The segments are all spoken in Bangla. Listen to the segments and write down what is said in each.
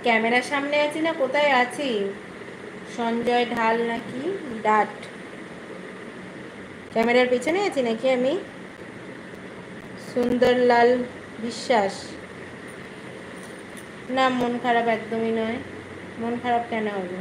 ক্যামেরার সামনে আছি না কোথায় আছি? সঞ্জয় ঢাল নাকি ডাট? ক্যামেরার পেছনে আছি নাকি আমি? সুন্দরলাল বিশ্বাস। না, মন খারাপ একদমই নয়। মন খারাপ কেন হবে?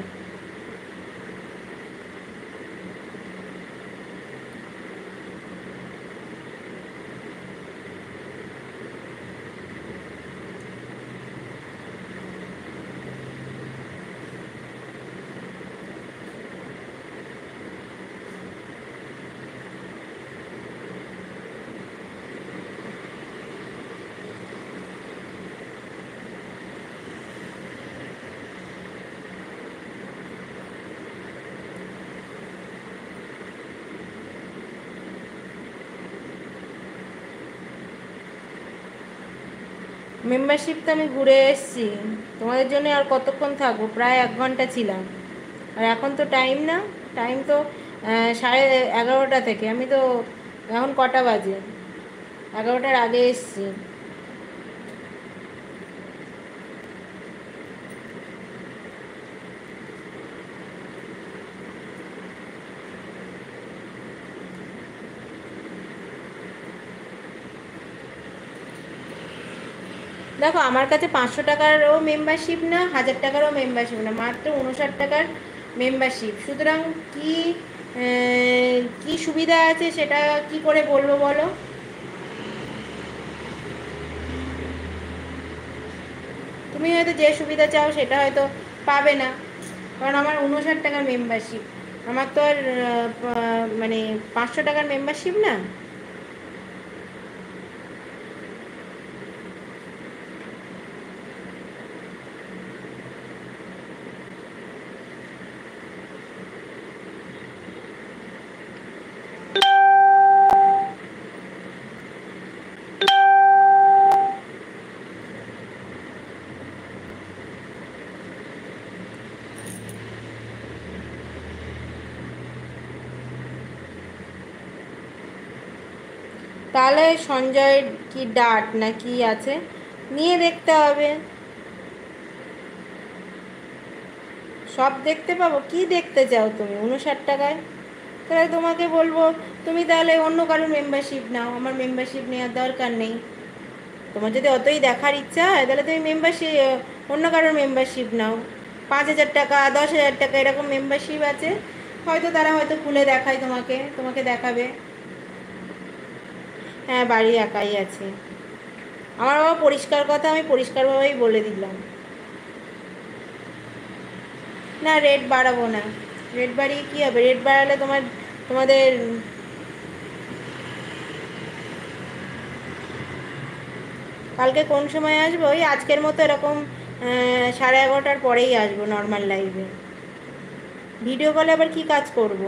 মেম্বারশিপ তো আমি ঘুরে এসেছি, তোমাদের জন্য আর কতক্ষণ থাকবো? প্রায় 1 ঘন্টা ছিলাম। আর এখন তো টাইম না, টাইম তো 11:30 থেকে। আমি তো এখন কটা বাজে? 11টার আগে এসেছি। দেখো, আমার কাছে 500 টাকারও মেম্বারশিপ না, 1000 টাকারও মেম্বারশিপ না, মাত্র 59 টাকার মেম্বারশিপ। সুতরাং কি কি সুবিধা আছে সেটা কি করে বলবো বলো? তুমি হয়তো যে সুবিধা চাও সেটা হয়তো পাবে না, কারণ আমার 59 টাকার মেম্বারশিপ। আমার তো আর মানে 500 টাকার মেম্বারশিপ না। তাহলে সঞ্জয় কি ডাট না কি আছে, নিয়ে দেখতে হবে। সব দেখতে পাবো? কি দেখতে চাও তুমি 59 টাকায়? তাহলে তোমাকে বলবো, তুমি তাহলে অন্য কারোর মেম্বারশিপ নাও, আমার মেম্বারশিপ নেওয়ার দরকার নেই। তোমার যদি অতই দেখার ইচ্ছা হয় তাহলে তুমি মেম্বারশিপ, অন্য কারোর মেম্বারশিপ নাও। 5,000 টাকা, 10,000 টাকা এরকম মেম্বারশিপ আছে, হয়তো তারা হয়তো খুলে দেখায় তোমাকে, তোমাকে দেখাবে। হ্যাঁ, বাড়ি একাই আছে। আমার বাবা পরিষ্কার কথা, আমি পরিষ্কারভাবেই বলে দিলাম। না, রেট বাড়াবো না। রেট বাড়িয়ে কী হবে? রেট বাড়ালে তোমাদের কালকে কোন সময় আসবো? ওই আজকের মতো এরকম 11:30টার পরেই আসবো নর্মাল লাইভে। ভিডিও কলে আবার কি কাজ করব?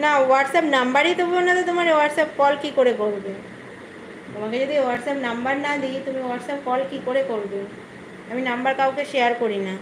না, হোয়াটসঅ্যাপ নাম্বারই দেবো না তো তোমার হোয়াটসঅ্যাপ কল কি করে করবে? তোমাকে যদি হোয়াটসঅ্যাপ নাম্বার না দিই তুমি হোয়াটসঅ্যাপ কল কি করে করবে? আমি নাম্বার কাউকে শেয়ার করি না।